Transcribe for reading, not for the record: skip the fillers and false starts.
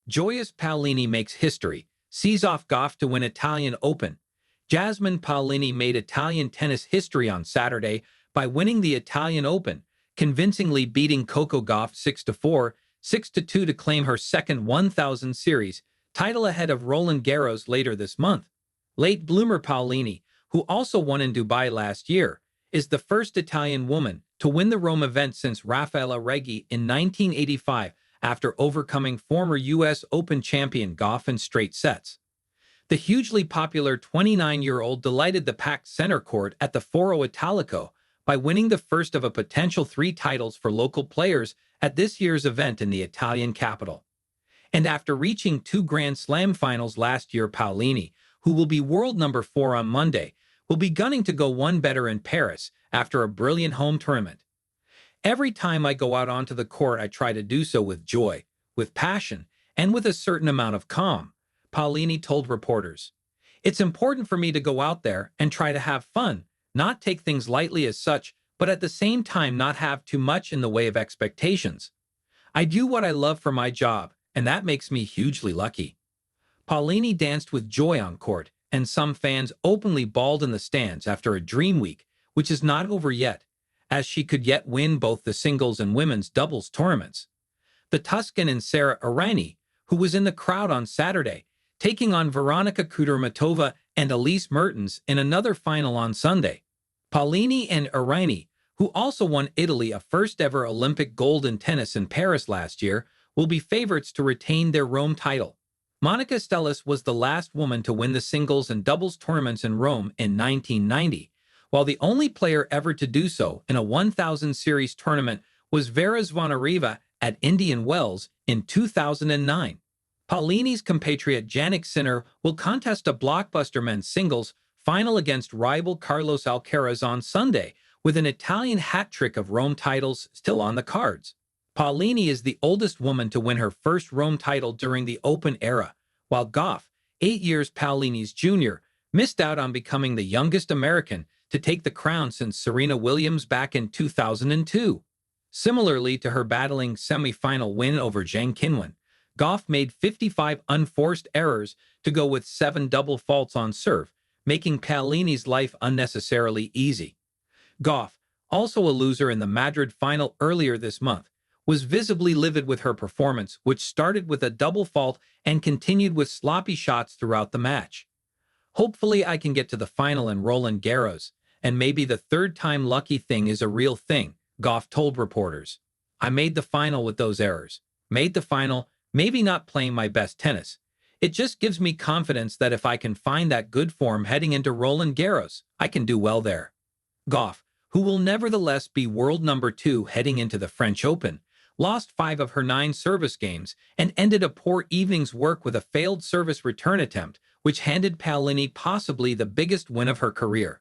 Joyous Paolini makes history, sees off Gauff to win Italian Open. Jasmine Paolini made Italian tennis history on Saturday by winning the Italian Open, convincingly beating Coco Gauff 6-4, 6-2 to claim her second 1000 series title ahead of Roland Garros later this month. Late bloomer Paolini, who also won in Dubai last year, is the first Italian woman to win the Rome event since Raffaella Reggi in 1985 after overcoming former U.S. Open champion Gauff in straight sets. The hugely popular 29-year-old delighted the packed center court at the Foro Italico by winning the first of a potential 3 titles for local players at this year's event in the Italian capital. And after reaching 2 Grand Slam finals last year, Paolini, who will be world number 4 on Monday, will be gunning to go one better in Paris after a brilliant home tournament. Every time I go out onto the court, I try to do so with joy, with passion, and with a certain amount of calm, Paolini told reporters. It's important for me to go out there and try to have fun, not take things lightly as such, but at the same time not have too much in the way of expectations. I do what I love for my job, and that makes me hugely lucky. Paolini danced with joy on court, and some fans openly bawled in the stands after a dream week, which is not over yet, as she could yet win both the singles and women's doubles tournaments. The Tuscan and Sara Errani, who was in the crowd on Saturday, taking on Veronika Kudermetova and Elise Mertens in another final on Sunday. Paolini and Errani, who also won Italy a first-ever Olympic gold in tennis in Paris last year, will be favorites to retain their Rome title. Monica Seles was the last woman to win the singles and doubles tournaments in Rome in 1990, while the only player ever to do so in a 1000 series tournament was Vera Zvonareva at Indian Wells in 2009. Paolini's compatriot Jannik Sinner will contest a blockbuster men's singles final against rival Carlos Alcaraz on Sunday, with an Italian hat trick of Rome titles still on the cards. Paolini is the oldest woman to win her first Rome title during the Open era, while Gauff, 8 years Paolini's junior, missed out on becoming the youngest American to take the crown since Serena Williams back in 2002. Similarly to her battling semi-final win over Zhang Qinwen, Gauff made 55 unforced errors to go with 7 double faults on serve, making Paolini's life unnecessarily easy. Gauff, also a loser in the Madrid final earlier this month, was visibly livid with her performance, which started with a double fault and continued with sloppy shots throughout the match. Hopefully I can get to the final in Roland Garros, and maybe the third time lucky thing is a real thing, Gauff told reporters. I made the final with those errors. Made the final, maybe not playing my best tennis. It just gives me confidence that if I can find that good form heading into Roland Garros, I can do well there. Gauff, who will nevertheless be world number 2 heading into the French Open, lost 5 of her 9 service games and ended a poor evening's work with a failed service return attempt, which handed Paolini possibly the biggest win of her career.